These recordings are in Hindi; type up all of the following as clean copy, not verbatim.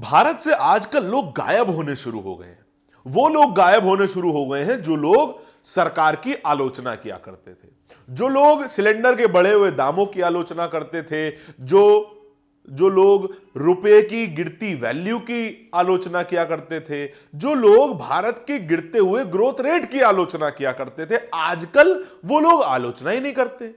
भारत से आजकल लोग गायब होने शुरू हो गए हैं। वो लोग गायब होने शुरू हो गए हैं जो लोग सरकार की आलोचना किया करते थे, जो लोग सिलेंडर के बढ़े हुए दामों की आलोचना करते थे, जो लोग रुपए की गिरती वैल्यू की आलोचना किया करते थे, जो लोग भारत के गिरते हुए ग्रोथ रेट की आलोचना किया करते थे, आजकल वो लोग आलोचना ही नहीं करते।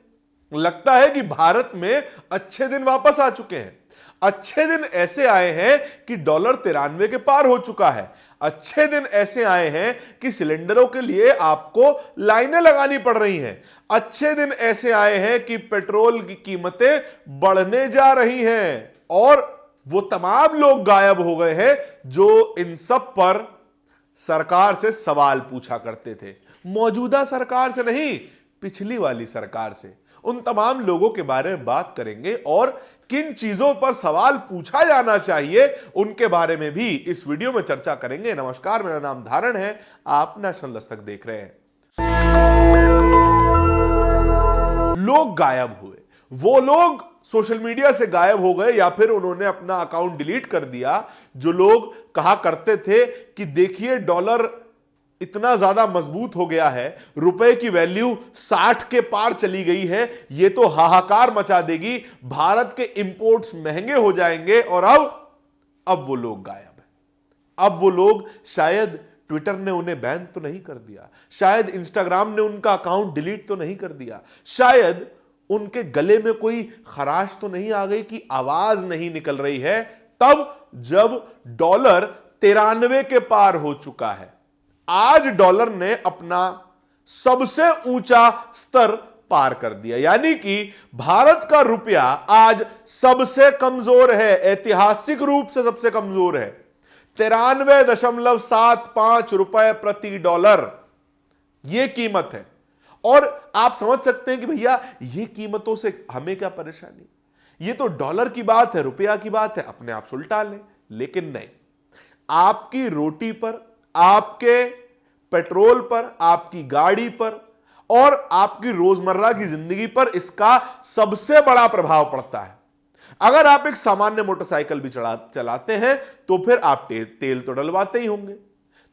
लगता है कि भारत में अच्छे दिन वापस आ चुके हैं। अच्छे दिन ऐसे आए हैं कि डॉलर 93 के पार हो चुका है। अच्छे दिन ऐसे आए हैं कि सिलेंडरों के लिए आपको लाइनें लगानी पड़ रही हैं। अच्छे दिन ऐसे आए हैं कि पेट्रोल की कीमतें बढ़ने जा रही हैं और वो तमाम लोग गायब हो गए हैं जो इन सब पर सरकार से सवाल पूछा करते थे। मौजूदा सरकार से नहीं, पिछली वाली सरकार से। उन तमाम लोगों के बारे में बात करेंगे और किन चीजों पर सवाल पूछा जाना चाहिए उनके बारे में भी इस वीडियो में चर्चा करेंगे। नमस्कार, मेरा नाम धारण है, आप नेशनल दस्तक देख रहे हैं। लोग गायब हुए, वो लोग सोशल मीडिया से गायब हो गए या फिर उन्होंने अपना अकाउंट डिलीट कर दिया जो लोग कहा करते थे कि देखिए डॉलर इतना ज्यादा मजबूत हो गया है, रुपए की वैल्यू 60 के पार चली गई है, ये तो हाहाकार मचा देगी, भारत के इंपोर्ट्स महंगे हो जाएंगे। और अब वो लोग गायब है। अब वो लोग, शायद ट्विटर ने उन्हें बैन तो नहीं कर दिया, शायद इंस्टाग्राम ने उनका अकाउंट डिलीट तो नहीं कर दिया, शायद उनके गले में कोई खराश तो नहीं आ गई कि आवाज नहीं निकल रही है, तब जब डॉलर 93 के पार हो चुका है। आज डॉलर ने अपना सबसे ऊंचा स्तर पार कर दिया, यानी कि भारत का रुपया आज सबसे कमजोर है, ऐतिहासिक रूप से सबसे कमजोर है। 93.75 रुपए प्रति डॉलर यह कीमत है। और आप समझ सकते हैं कि भैया ये कीमतों से हमें क्या परेशानी, ये तो डॉलर की बात है, रुपया की बात है, अपने आप सुलटा लें। लेकिन नहीं, आपकी रोटी पर, आपके पेट्रोल पर, आपकी गाड़ी पर और आपकी रोजमर्रा की जिंदगी पर इसका सबसे बड़ा प्रभाव पड़ता है। अगर आप एक सामान्य मोटरसाइकिल भी चलाते हैं तो फिर आप तेल तो डलवाते ही होंगे।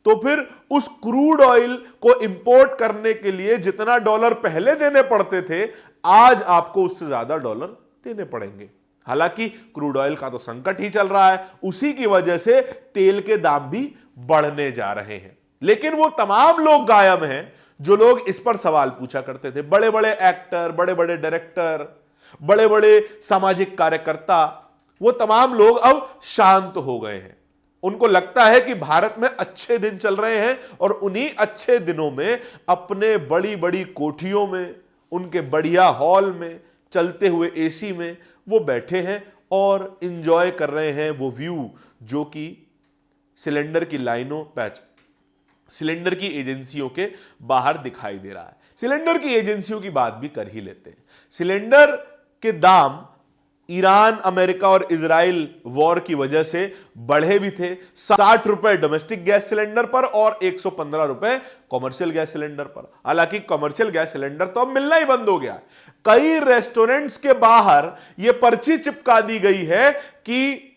तो फिर उस क्रूड ऑयल को इंपोर्ट करने के लिए जितना डॉलर पहले देने पड़ते थे, आज आपको उससे ज्यादा डॉलर देने पड़ेंगे। हालांकि क्रूड ऑयल का तो संकट ही चल रहा है, उसी की वजह से तेल के दाम भी बढ़ने जा रहे हैं। लेकिन वो तमाम लोग गायब हैं जो लोग इस पर सवाल पूछा करते थे। बड़े बड़े एक्टर, बड़े बड़े डायरेक्टर, बड़े बड़े सामाजिक कार्यकर्ता, वो तमाम लोग अब शांत हो गए हैं। उनको लगता है कि भारत में अच्छे दिन चल रहे हैं और उन्हीं अच्छे दिनों में अपने बड़ी बड़ी कोठियों में, उनके बढ़िया हॉल में, चलते हुए एसी में वो बैठे हैं और एंजॉय कर रहे हैं वो व्यू जो कि सिलेंडर की लाइनों, सिलेंडर की एजेंसियों के बाहर दिखाई दे रहा है। सिलेंडर की एजेंसियों की बात भी कर ही लेते हैं। सिलेंडर के दाम ईरान, अमेरिका और इजराइल वॉर की वजह से बढ़े भी थे। 60 रुपए डोमेस्टिक गैस सिलेंडर पर और 115 रुपए कॉमर्शियल गैस सिलेंडर पर। हालांकि कॉमर्शियल गैस सिलेंडर तो अब मिलना ही बंद हो गया। कई रेस्टोरेंट्स के बाहर यह पर्ची चिपका दी गई है कि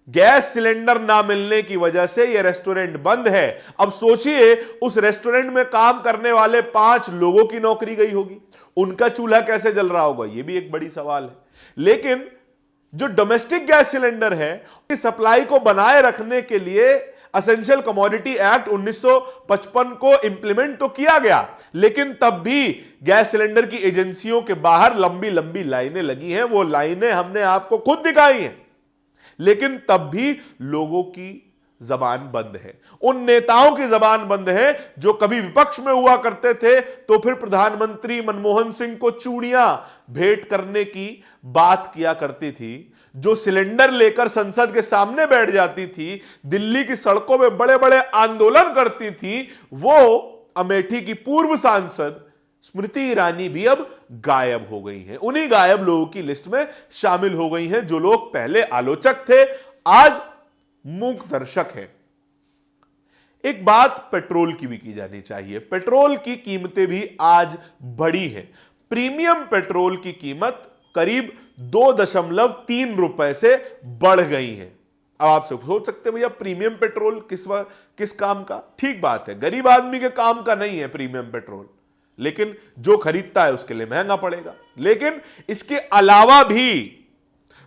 गैस सिलेंडर ना मिलने की वजह से यह रेस्टोरेंट बंद है। अब सोचिए, उस रेस्टोरेंट में काम करने वाले 5 लोगों की नौकरी गई होगी, उनका चूल्हा कैसे जल रहा होगा, यह भी एक बड़ी सवाल है। लेकिन जो डोमेस्टिक गैस सिलेंडर है, इस सप्लाई को बनाए रखने के लिए एसेंशियल कमोडिटी एक्ट 1955 को इंप्लीमेंट तो किया गया, लेकिन तब भी गैस सिलेंडर की एजेंसियों के बाहर लंबी लंबी लाइनें लगी हैं। वो लाइनें हमने आपको खुद दिखाई हैं, लेकिन तब भी लोगों की जबान बंद है, उन नेताओं की जबान बंद है जो कभी विपक्ष में हुआ करते थे तो फिर प्रधानमंत्री मनमोहन सिंह को चूड़ियां भेंट करने की बात किया करती थी, जो सिलेंडर लेकर संसद के सामने बैठ जाती थी, दिल्ली की सड़कों में बड़े बड़े आंदोलन करती थी। वो अमेठी की पूर्व सांसद स्मृति ईरानी भी अब गायब हो गई हैं। उन्हीं गायब लोगों की लिस्ट में शामिल हो गई हैं जो लोग पहले आलोचक थे, आज मूक दर्शक है। एक बात पेट्रोल की भी की जानी चाहिए। पेट्रोल की कीमतें भी आज बढ़ी है। प्रीमियम पेट्रोल की कीमत करीब 2.3 रुपए से बढ़ गई है। अब आप सोच सकते हैं भैया प्रीमियम पेट्रोल किस काम का? ठीक बात है, गरीब आदमी के काम का नहीं है प्रीमियम पेट्रोल, लेकिन जो खरीदता है उसके लिए महंगा पड़ेगा। लेकिन इसके अलावा भी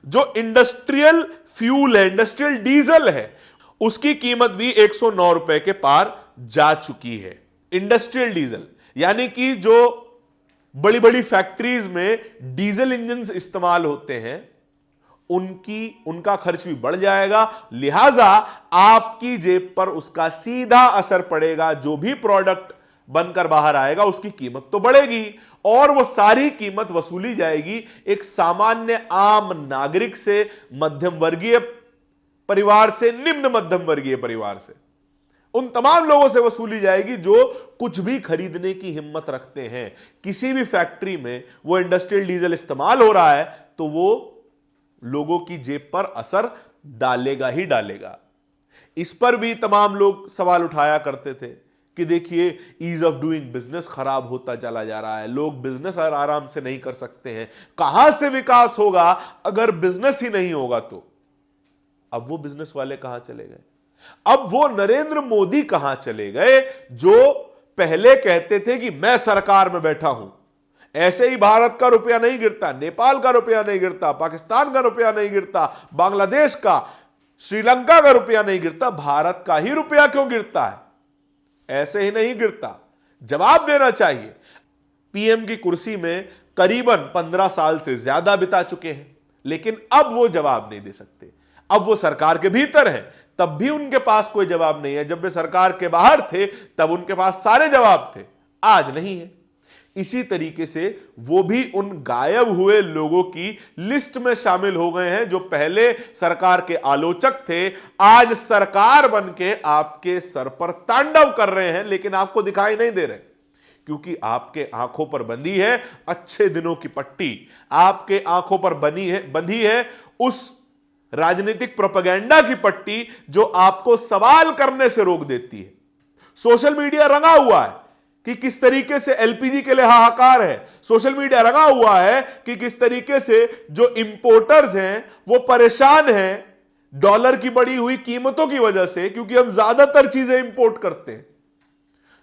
जो इंडस्ट्रियल फ्यूल है, इंडस्ट्रियल डीजल है, उसकी कीमत भी 109 रुपए के पार जा चुकी है। इंडस्ट्रियल डीजल यानी कि जो बड़ी बड़ी फैक्ट्रीज में डीजल इंजन इस्तेमाल होते हैं, उनका खर्च भी बढ़ जाएगा, लिहाजा आपकी जेब पर उसका सीधा असर पड़ेगा। जो भी प्रोडक्ट बनकर बाहर आएगा उसकी कीमत तो बढ़ेगी, और वो सारी कीमत वसूली जाएगी एक सामान्य आम नागरिक से, मध्यम वर्गीय परिवार से, निम्न मध्यम वर्गीय परिवार से, उन तमाम लोगों से वसूली जाएगी जो कुछ भी खरीदने की हिम्मत रखते हैं। किसी भी फैक्ट्री में वो इंडस्ट्रियल डीजल इस्तेमाल हो रहा है तो वो लोगों की जेब पर असर डालेगा ही डालेगा। इस पर भी तमाम लोग सवाल उठाया करते थे कि देखिए ईज ऑफ डूइंग बिजनेस खराब होता चला जा रहा है, लोग बिजनेस आराम से नहीं कर सकते हैं, कहां से विकास होगा अगर बिजनेस ही नहीं होगा तो। अब वो बिजनेस वाले कहां चले गए? अब वो नरेंद्र मोदी कहां चले गए जो पहले कहते थे कि मैं सरकार में बैठा हूं, ऐसे ही भारत का रुपया नहीं गिरता, नेपाल का रुपया नहीं गिरता, पाकिस्तान का रुपया नहीं गिरता, बांग्लादेश का, श्रीलंका का रुपया नहीं गिरता, भारत का ही रुपया क्यों गिरता है? ऐसे ही नहीं गिरता, जवाब देना चाहिए। पीएम की कुर्सी में करीबन 15 साल से ज्यादा बिता चुके हैं, लेकिन अब वो जवाब नहीं दे सकते। अब वो सरकार के भीतर है, तब भी उनके पास कोई जवाब नहीं है। जब वे सरकार के बाहर थे तब उनके पास सारे जवाब थे, आज नहीं है। इसी तरीके से वो भी उन गायब हुए लोगों की लिस्ट में शामिल हो गए हैं जो पहले सरकार के आलोचक थे, आज सरकार बनके आपके सर पर तांडव कर रहे हैं, लेकिन आपको दिखाई नहीं दे रहे क्योंकि आपके आंखों पर बंधी है अच्छे दिनों की पट्टी, आपके आंखों पर बंधी है उस राजनीतिक प्रोपेगेंडा की पट्टी जो आपको सवाल करने से रोक देती है। सोशल मीडिया रंगा हुआ है कि किस तरीके से एलपीजी के लिए हाहाकार है, सोशल मीडिया रंगा हुआ है कि किस तरीके से जो इंपोर्टर्स हैं वो परेशान हैं डॉलर की बढ़ी हुई कीमतों की वजह से, क्योंकि हम ज्यादातर चीजें इंपोर्ट करते हैं,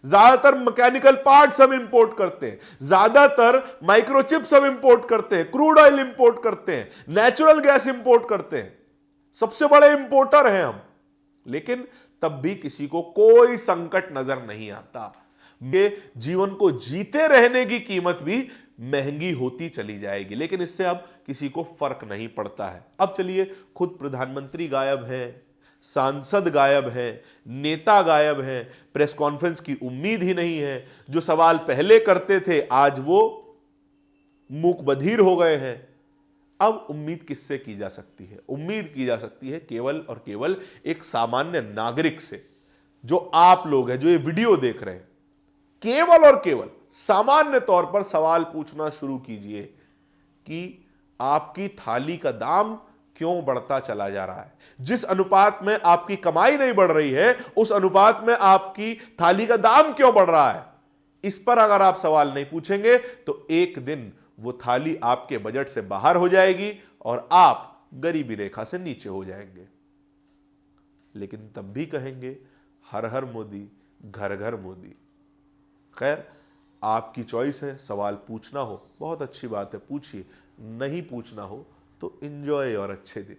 ज्यादातर मैकेनिकल पार्ट्स हम इंपोर्ट करते हैं, ज्यादातर माइक्रोचिप्स हम इंपोर्ट करते हैं, क्रूड ऑयल इंपोर्ट करते हैं, नेचुरल गैस इंपोर्ट करते हैं, सबसे बड़े इंपोर्टर हैं हम। लेकिन तब भी किसी को कोई संकट नजर नहीं आता। ये जीवन को जीते रहने की कीमत भी महंगी होती चली जाएगी, लेकिन इससे अब किसी को फर्क नहीं पड़ता है। अब चलिए, खुद प्रधानमंत्री गायब हैं, सांसद गायब हैं, नेता गायब हैं, प्रेस कॉन्फ्रेंस की उम्मीद ही नहीं है। जो सवाल पहले करते थे आज वो मूक बधिर हो गए हैं। अब उम्मीद किससे की जा सकती है? उम्मीद की जा सकती है केवल और केवल एक सामान्य नागरिक से, जो आप लोग हैं, जो ये वीडियो देख रहे हैं। केवल और केवल सामान्य तौर पर सवाल पूछना शुरू कीजिए कि आपकी थाली का दाम क्यों बढ़ता चला जा रहा है। जिस अनुपात में आपकी कमाई नहीं बढ़ रही है उस अनुपात में आपकी थाली का दाम क्यों बढ़ रहा है। इस पर अगर आप सवाल नहीं पूछेंगे तो एक दिन वो थाली आपके बजट से बाहर हो जाएगी और आप गरीबी रेखा से नीचे हो जाएंगे। लेकिन तब भी कहेंगे हर हर मोदी, घर घर मोदी। खैर, आपकी चॉइस है। सवाल पूछना हो बहुत अच्छी बात है, पूछिए, नहीं पूछना हो तो एंजॉय और अच्छे दिन।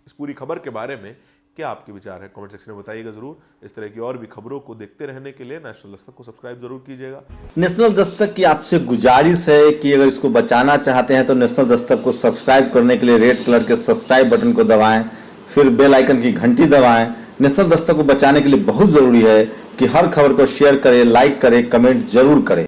इस पूरी खबर के बारे में क्या आपके विचार है कमेंट सेक्शन में बताइएगा जरूर। इस तरह की और भी खबरों को देखते रहने के लिए नेशनल दस्तक को सब्सक्राइब जरूर कीजिएगा। नेशनल दस्तक की आपसे गुजारिश है कि अगर इसको बचाना चाहते हैं तो नेशनल दस्तक को सब्सक्राइब करने के लिए रेड कलर के सब्सक्राइब बटन को दबाएं, फिर बेल आइकन की घंटी दबाएं। नेशनल दस्तक को बचाने के लिए बहुत जरूरी है कि हर खबर को शेयर करें, लाइक करें, कमेंट जरूर करें।